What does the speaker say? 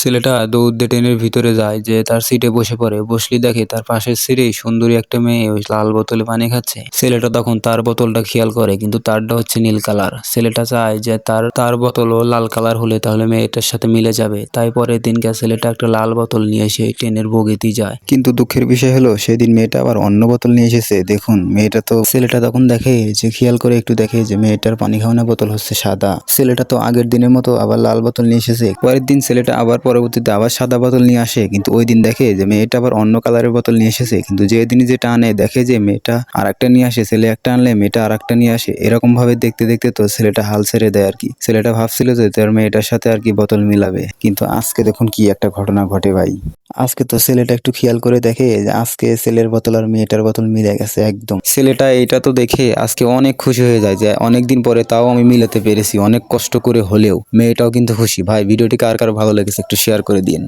ছেলেটা দৌড় দিয়ে ট্রেনের ভিতরে যায়, যে তার সিটে বসে পড়ে। বসলেই দেখে তার পাশের সিটেই সুন্দরী একটা মেয়ে ওই লাল বোতলে পানি খাচ্ছে। ছেলেটা তখন তার বোতলটা খেয়াল করে, কিন্তু তারটা হচ্ছে নীল কালার। ছেলেটা চায় যে তার বোতলও লাল কালার হলে তাহলে মেয়েটার সাথে মিলে যাবে। তাই পরের দিনকে ছেলেটা একটা লাল বোতল নিয়ে এসে ট্রেনের বগিতে যায়। কিন্তু দুঃখের বিষয় হলো সেদিন মেয়েটা আবার অন্য বোতল নিয়ে এসেছে। দেখুন ছেলেটা তখন দেখে যে খেয়াল করে একটু দেখে যে মেয়েটার পানি খাওয়ানো বোতল হচ্ছে সাদা। ছেলেটা তো আগের দিনের মতো আবার লাল বোতল নিয়ে এসেছে। পরের দিন ছেলেটা আবার পরবর্তীতে আবার সাদা বোতল নিয়ে আসে, কিন্তু ওই দিন দেখে যে মেয়েটা আবার অন্য কালারের বোতল নিয়ে এসেছে। কিন্তু যেদিন যেটা আনে দেখে যে মেয়েটা আর একটা নিয়ে আসে, ছেলে একটা আনলে মেয়েটা আর একটা নিয়ে আসে। এরকম ভাবে দেখতে দেখতে তো ছেলেটা হাল ছেড়ে দেয় আর কি। ছেলেটা ভাবছিল যে তার মেয়েটার সাথে আর কি বোতল মিলাবে, কিন্তু আজকে দেখুন কি একটা ঘটনা ঘটে ভাই। আজকে তো ছেলেটা একটু খেয়াল করে দেখে যে আজকে ছেলের বোতল আর মেয়েটার বোতল মিলে গেছে একদম। ছেলেটা এটা তো দেখে আজকে অনেক খুশি হয়ে যায় যে অনেকদিন পরে তাও আমি মিলাতে পেরেছি, অনেক কষ্ট করে হলেও। মেয়েটাও কিন্তু খুশি। ভাই ভিডিওটি কার কার ভালো লেগেছে একটু শেয়ার করে দিন।